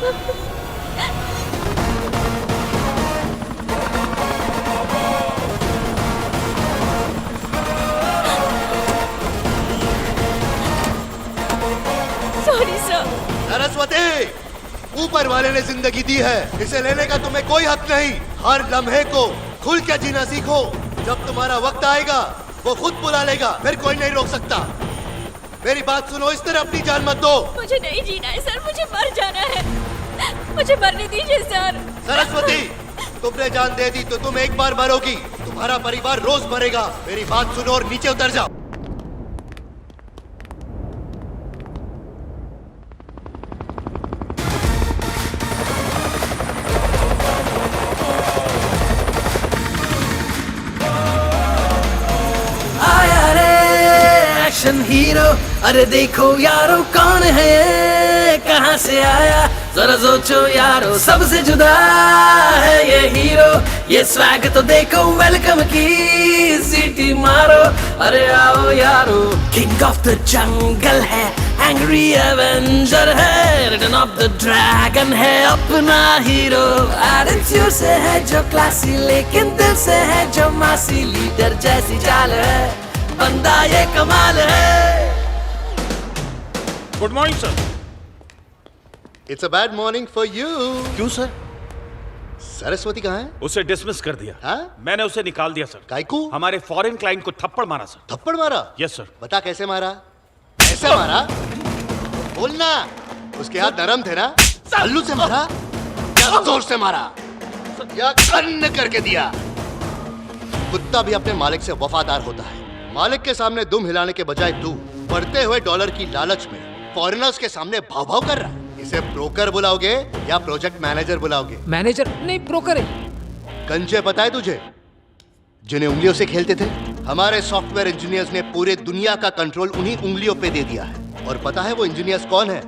Sorry sir. Saraswati, ऊपर वाले ने जिंदगी दी है, इसे लेने का तुम्हें कोई हक नहीं। हर लम्हे को खुल के जीना सीखो। जब तुम्हारा वक्त आएगा वो खुद बुला लेगा, फिर कोई नहीं रोक सकता। मेरी बात सुनो, इस तरह अपनी जान मत दो। मुझे नहीं जीना है सर, मुझे मर जाना है। मुझे मरने दीजिए सर। सरस्वती, तुमने जान दे दी तो तुम एक बार मरोगी, तुम्हारा परिवार रोज मरेगा। मेरी बात सुनो और नीचे उतर जाओ। हीरो, अरे देखो यारो कौन है ये, कहाँ से आया जरा सोचो यारो, सबसे जुदा है ये हीरो। ये स्वैग तो देखो, वेलकम की सीटी मारो, अरे आओ यारो। किंग ऑफ द जंगल है, एंग्री एवेंजर है, रिटर्न ऑफ द ड्रैगन है अपना हीरो। एटीट्यूड से है जो क्लासी, लेकिन दिल से है जो मासी। लीडर जैसी चाल है, बंदा ये कमाल है। Good morning sir. It's a bad morning for you. क्यों सर? सरस्वती कहाँ है? उसे डिसमिस कर दिया। हाँ? मैंने उसे निकाल दिया सर। काहे को? हमारे फॉरेन क्लाइंट को थप्पड़ मारा सर। थप्पड़ मारा? Yes sir. बता कैसे मारा? कैसे मारा? बोलना। उसके हाथ नरम थे ना? हल्लू से मारा या जोर से मारा या कन्न करके दिया? कुत्ता भी अपने मालिक से वफादार होता है। मालिक के सामने दुम हिलाने के बजाय तू बढ़ते हुए डॉलर की लालच में फॉरेनर्स के सामने भाव भाव कर रहा है। इसे ब्रोकर बुलाओगे या प्रोजेक्ट मैनेजर बुलाओगे? मैनेजर नहीं, ब्रोकर है। कंचे पता है तुझे, जिन्हें उंगलियों से खेलते थे? हमारे सॉफ्टवेयर इंजीनियर्स ने पूरे दुनिया का कंट्रोल उन्हीं उंगलियों पे दे दिया है। और पता है वो इंजीनियर्स कौन है?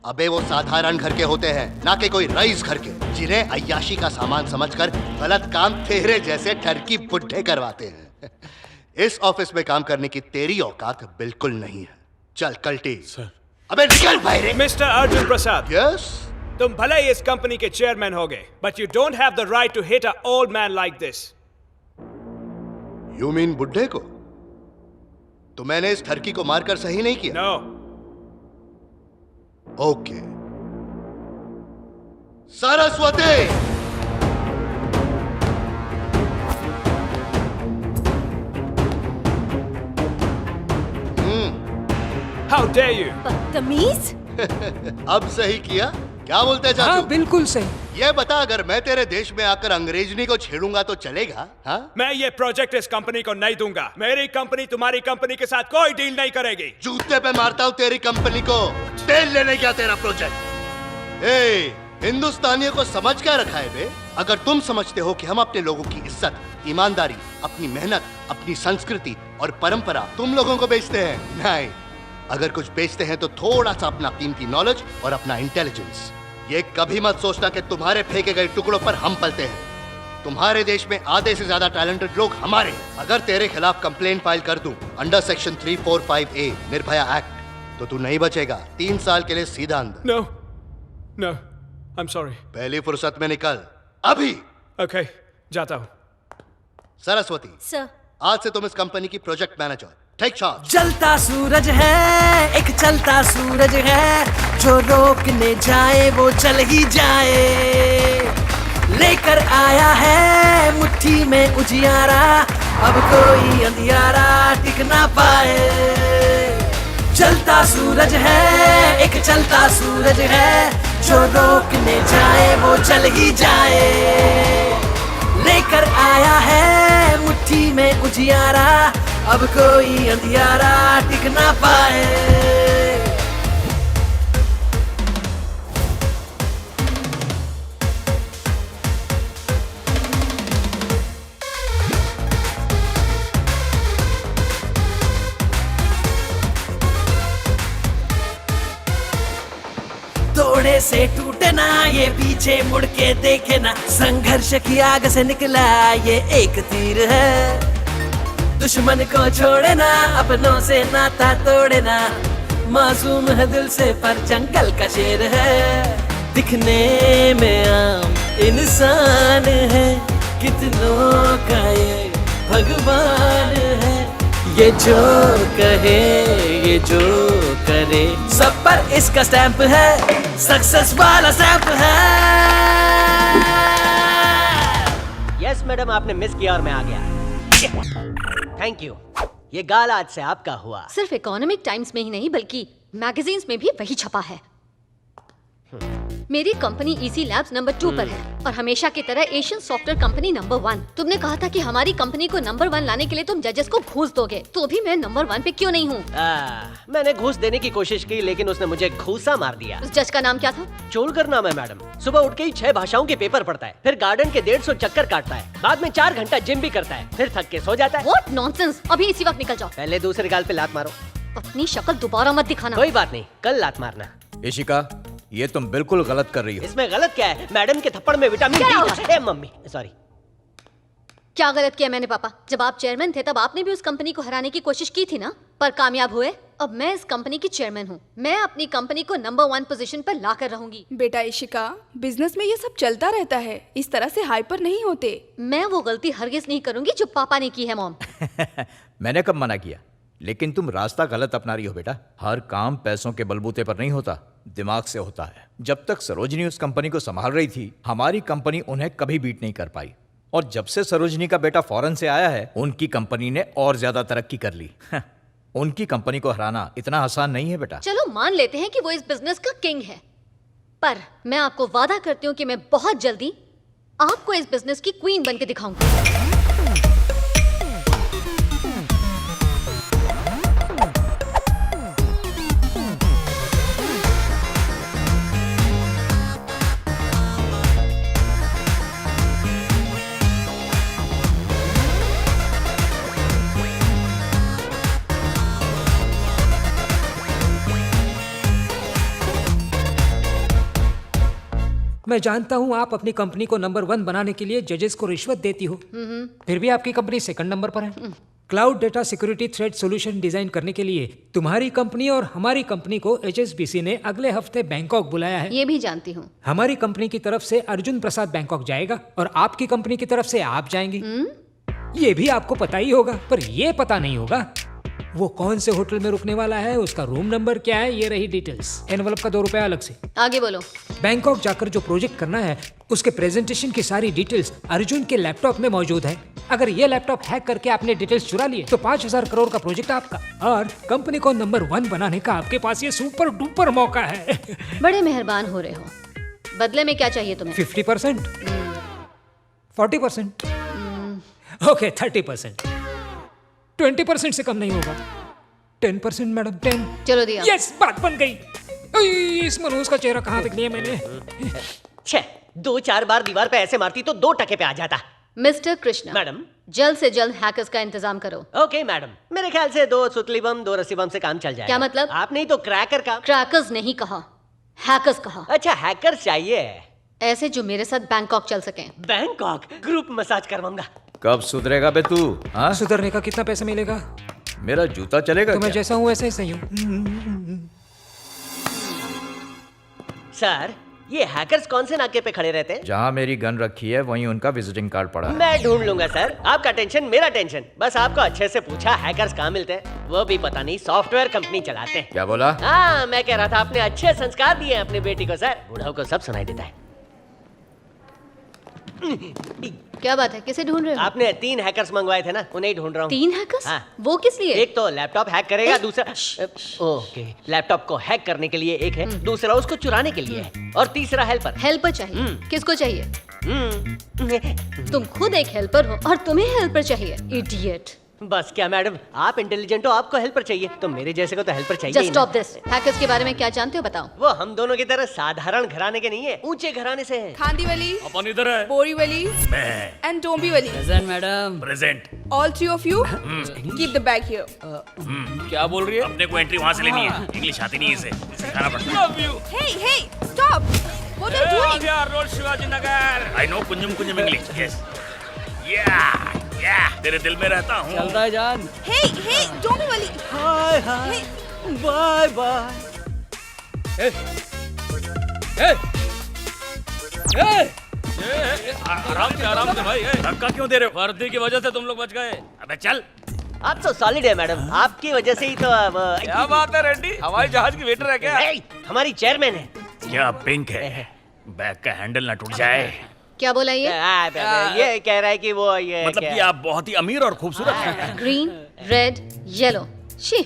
अबे वो साधारण घर के होते हैं, ना कि कोई रईस घर के, जिन्हें अय्याशी का सामान समझकर गलत काम तेरे जैसे ठरकी बुड्ढे करवाते हैं। इस ऑफिस में काम करने की तेरी औकात बिल्कुल नहीं है। चल कल्टी। सर। अबे निकल बाहर। Mister Arjun Prasad, yes? तुम भले ही इस कंपनी के चेयरमैन हो गए, but you don't have the right to hit a old man like this. You mean बुड्ढे को? तो मैंने इस ठरकी को मारकर सही नहीं किया? No. Okay. Saraswati, how dare you. बदतमीज। अब सही किया? क्या बोलते हैं चाचू? हाँ बिल्कुल सही। ये बता, अगर मैं तेरे देश में आकर अंग्रेजनी को छेड़ूंगा तो चलेगा? हाँ? मैं ये प्रोजेक्ट इस कंपनी को नहीं दूंगा। मेरी कंपनी तुम्हारी कंपनी के साथ कोई डील नहीं करेगी। जूते पे मारता हूँ तेरी कंपनी को। तेल लेने क्या तेरा प्रोजेक्ट? हिंदुस्तानियों को समझ क्या रखा है बे? अगर तुम समझते हो कि हम अपने लोगों की इज्जत, ईमानदारी, अपनी मेहनत, अपनी संस्कृति और परंपरा तुम लोगों को बेचते हैं, नहीं। अगर कुछ बेचते हैं तो थोड़ा सा अपना कीमती नॉलेज और अपना इंटेलिजेंस। ये कभी मत सोचना कि तुम्हारे फेंके गए टुकड़ों पर हम पलते हैं। तुम्हारे देश में आधे से ज्यादा टैलेंटेड लोग हमारे हैं। अगर तेरे खिलाफ कंप्लेंट फाइल कर दूं under section 345A Nirbhaya act, तो तू नहीं बचेगा। 3 साल के लिए सीधा अंदर। No no, I am sorry. पहली फुर्सत में निकल अभी। ओके, जाता हूँ। सरस्वती, सर। आज से तुम इस कंपनी की प्रोजेक्ट मैनेजर। Take charge. चलता सूरज है, एक चलता सूरज है, जो रोकने जाए वो चल ही जाए। लेकर आया है मुट्ठी में उजियारा, अब कोई अंधियारा टिक ना पाए। चलता सूरज है, एक चलता सूरज है, जो रोकने जाए वो चल ही जाए। लेकर आया है मुट्ठी में उजियारा, अब कोई अंधियारा टिक ना पाए। तोड़े से टूटे ना ये, पीछे मुड़ के देखे ना, संघर्ष की आग से निकला ये एक तीर है। दुश्मन को छोड़े ना, अपनों से नाता तोड़े ना, मासूम है दिल से पर जंगल का शेर है। दिखने में आम इंसान है, कितनों का ये भगवान है। ये जो कहे ये जो करे, सब पर इसका स्टैंप है, सक्सेस वाला स्टैंप है। यस मैडम, आपने मिस किया और मैं आ गया। Thank you. ये गाल आज से आपका हुआ। सिर्फ इकोनॉमिक टाइम्स में ही नहीं बल्कि मैगजीन्स में भी वही छपा है। मेरी कंपनी इजी लैब्स नंबर 2 पर है और हमेशा की तरह एशियन सॉफ्टवेयर कंपनी नंबर 1। तुमने कहा था कि हमारी कंपनी को नंबर 1 लाने के लिए तुम जजेस को घूस दोगे, तो भी मैं नंबर 1 पे क्यों नहीं हूँ? मैंने घूस देने की कोशिश की लेकिन उसने मुझे घूसा मार दिया। उस जज का नाम क्या था? चोलकर नाम है मैडम। सुबह उठ के ही 6 भाषाओं के पेपर पढ़ता है, फिर गार्डन के 150 चक्कर काटता है, बाद में 4 घंटा जिम भी करता है, फिर थक के सो जाता है। What nonsense! अभी इसी वक्त निकल जाओ। पहले दूसरे गाल पे लात मारो। अपनी शक्ल दोबारा मत दिखाना। कोई बात नहीं, कल लात मारना। इशिका, ये तुम बिल्कुल गलत कर रही हो। इसमें गलत क्या है? मैडम के थप्पड़ में विटामिन क्या डी था। ए मम्मी, सॉरी। क्या गलत किया मैंने पापा? जब आप चेयरमैन थे तब आपने भी उस कंपनी को हराने की कोशिश की थी ना, पर कामयाब हुए। अब मैं इस कंपनी की चेयरमैन हूँ। मैं अपनी कंपनी को नंबर 1 पोजीशन पर ला कर रहूंगी। बेटा इशिका, बिजनेस में ये सब चलता रहता है, इस तरह से हाइपर नहीं होते। मैं वो गलती हरगिज नहीं करूंगी जो पापा ने की है मॉम। मैंने कब मना किया? लेकिन तुम रास्ता गलत अपना रही हो बेटा। हर काम पैसों के बलबूते पर नहीं होता, दिमाग से होता है। जब तक सरोजनी उस कंपनी को संभाल रही थी, हमारी कंपनी उन्हें कभी बीट नहीं कर पाई। और जब से सरोजनी का बेटा फॉरेन से आया है, उनकी कंपनी ने और ज्यादा तरक्की कर ली। उनकी कंपनी को हराना इतना आसान नहीं है बेटा। चलो मान लेते हैं कि वो इस बिजनेस का किंग है, पर मैं आपको वादा करती हूँ कि मैं बहुत जल्दी आपको इस बिजनेस की क्वीन बन के दिखाऊंगी। मैं जानता हूँ आप अपनी कंपनी को नंबर 1 बनाने के लिए जजेस को रिश्वत देती हो, फिर भी आपकी कंपनी सेकंड नंबर पर है। Cloud data security threat solution design करने के लिए तुम्हारी कंपनी और हमारी कंपनी को HSBC ने अगले हफ्ते बैंकॉक बुलाया है। ये भी जानती हूँ। हमारी कंपनी की तरफ से अर्जुन प्रसाद बैंकॉक जाएगा और आपकी कंपनी की तरफ से आप जाएंगी। ये भी आपको पता ही होगा, पर ये पता नहीं होगा वो कौन से होटल में रुकने वाला है, उसका रूम नंबर क्या है। ये रही डिटेल्स। एनवलप का 2 रुपया अलग से। आगे बोलो। बैंकॉक जाकर जो प्रोजेक्ट करना है उसके प्रेजेंटेशन की सारी डिटेल्स अर्जुन के लैपटॉप में मौजूद है। अगर ये लैपटॉप हैक करके आपने डिटेल्स चुरा लिए तो 5000 करोड़ का प्रोजेक्ट आपका, और कंपनी को नंबर 1 बनाने का आपके पास ये सुपर डुपर मौका है। बड़े मेहरबान हो रहे हो। बदले में क्या चाहिए तुम्हें? 50%, 40%, ओके 30%, 20% से कम नहीं होगा। 10% मैडम, 10। चलो दिया। यस, बात बन गई। इस मनोज का चेहरा कहाँ देख लिया मैंने? 2-4 बार दीवार पे ऐसे मारती तो 2 टके पे आ जाता। मिस्टर कृष्णा मैडम, जल्द से जल्द हैकर्स का इंतजाम करो। ओके मैडम, मेरे ख्याल से 2 सुतली बम 2 रस्सी बम से काम चल जाएगा। क्या मतलब? आप नहीं तो क्रैकर का। क्रैकर्स नहीं कहा, हैकर्स कहा। अच्छा, हैकर चाहिए। ऐसे जो मेरे साथ बैंकॉक चल सकें। बैंकॉक ग्रुप मसाज करवाऊंगा। कब सुधरेगा बे तू? हाँ, सुधरने का कितना पैसा मिलेगा? मेरा जूता चलेगा तो मैं क्या? जैसा हूँ वैसे ही सही हूँ। सर, ये हैकर्स कौन से नाके पे खड़े रहते हैं? जहाँ मेरी गन रखी है वहीं उनका विजिटिंग कार्ड पड़ा है। मैं ढूंढ लूंगा सर, आपका टेंशन मेरा टेंशन। बस आपको अच्छे से पूछा हैकर्स कहाँ मिलते हैं, वो भी पता नहीं सॉफ्टवेयर कंपनी चलाते हैं। क्या बोला? हाँ, मैं कह रहा था आपने अच्छे संस्कार दिए हैं अपनी बेटी को सर। बूढ़ों को सब सुनाई देता है। क्या बात है, किसे ढूंढ रहे हो? आपने 3 हैकर्स मंगवाए थे ना, उन्हें ही ढूंढ रहा हूँ। 3 हैकर्स? हाँ। वो किस लिए? एक तो लैपटॉप हैक करेगा, दूसरा ओके, लैपटॉप को हैक करने के लिए एक है, दूसरा उसको चुराने के लिए है, और तीसरा हेल्पर। हेल्पर चाहिए? किसको चाहिए? तुम खुद एक हेल्पर हो और तुम्हें हेल्पर चाहिए, इडियट। बस क्या मैडम, आप इंटेलिजेंट हो, आपको हेल्पर चाहिए, तो मेरे जैसे को तो हेल्पर चाहिए जस्ट ही ना। Stop this. हैकर्स के बारे में क्या जानते हो बताओ। वो हम दोनों की तरह साधारण घराने के नहीं है, ऊंचे घराने से हैं। खांदीवली, अपन इधर है। Borivali and Dombivli. Madam. Present. All 3 of you, keep the bag here. क्या बोल रही है? अपने को एंट्री वहाँ से लेनी है। इंग्लिश आती नहीं इसे, सिखाना पड़ता है। Hey, stop! What are you doing? Road Shivaji Nagar. I know कुंजम इंग्लिश। Yes. Yeah. तेरे दिल में रहता हूँ। चलता है जान। Hey, Dombivli. Hi bye bye. आराम से भाई। धक्का क्यों दे रहे हो? वर्दी की वजह से तुम लोग बच गए। अबे चल। आप तो सॉलिड है मैडम, आपकी वजह से ही तो अब क्या बात है रेड्डी, हवाई जहाज की वेटर है क्या? हमारी चेयरमैन है। क्या पिंक है? बैग का हैंडल ना टूट जाए। क्या बोला ये? ये कह रहा है कि वो ये मतलब कि आप बहुत ही अमीर और खूबसूरत हैं। Green, red, yellow. शी,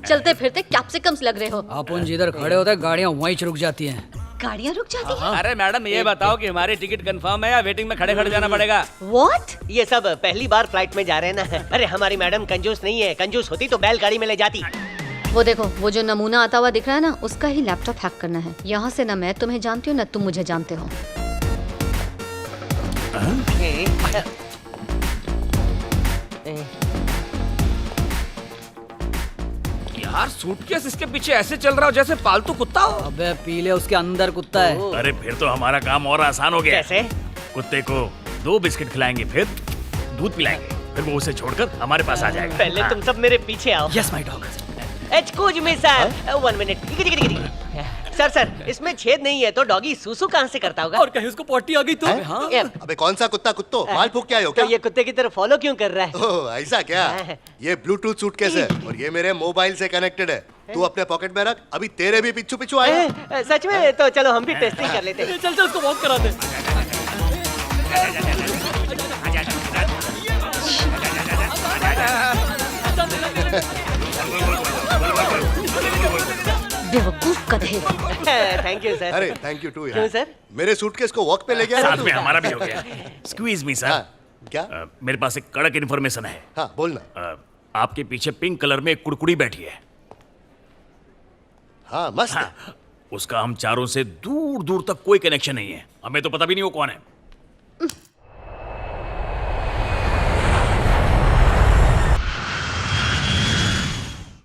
चलते फिरते कैप्सिकम्स लग रहे हो। अपन जिधर खड़े होते हैं गाड़ियाँ वहीं रुक जाती हैं। गाड़ियाँ रुक जाती हैं? अरे मैडम ये बताओ कि हमारी टिकट कंफर्म है या वेटिंग में खड़े खड़े जाना पड़ेगा? What? ये सब पहली बार फ्लाइट में जा रहे हैं ना। अरे हमारी मैडम कंजूस नहीं है, कंजूस होती तो बैलगाड़ी में ले जाती। वो देखो, वो जो नमूना आता हुआ दिख रहा है ना, उसका ही लैपटॉप हैक करना है। यहाँ से ना मैं तुम्हें जानती हूँ ना तुम मुझे जानते हो। यार सूटकेस इसके पीछे ऐसे चल रहा हो जैसे पालतू कुत्ता हो। अबे पीले उसके अंदर कुत्ता है। अरे फिर तो हमारा काम और आसान हो गया। कैसे? कुत्ते को 2 बिस्किट खिलाएंगे, फिर दूध पिलाएंगे, फिर वो उसे छोड़कर हमारे पास आ जाएगा। पहले तुम सब मेरे पीछे आओ। Yes my dog. Excuse me sir, 1 minute. Sir इसमें छेद नहीं है तो डॉगी सूसू कहाँ से करता होगा? और कहीं उसको पॉटी आ गई तो? हाँ। अबे कौन सा कुत्ता कुत्तो माल फूक के आए हो तो क्या? ये कुत्ते की तरह फॉलो क्यों कर रहा है? ओह ऐसा क्या? ये ब्लूटूथ सूटकेस है और ये मेरे मोबाइल से कनेक्टेड है। तू अपने पॉकेट में रख, अभी तेरे भी पिछू पिछू आएगा। सच में? तो चलो हम भी टेस्टिंग कर लेते हैं। चल उसको वॉक करा दे। बेवकूफ गधे। Thank you sir. अरे थैंक यू टू क्यों यार। सर? मेरे सूटकेस को वॉक पे ले गया ना साथ तू? में हमारा भी हो गया। स्क्वीज मी सर। हाँ, क्या? मेरे पास एक कड़क इन्फॉर्मेशन है। हाँ बोलना। आपके पीछे पिंक कलर में एक कुड़कुड़ी बैठी है। हाँ मस्त है। उसका हम चारों से दूर दूर तक कोई कनेक्शन नहीं है। हमें तो पता भी नहीं वो कौन है।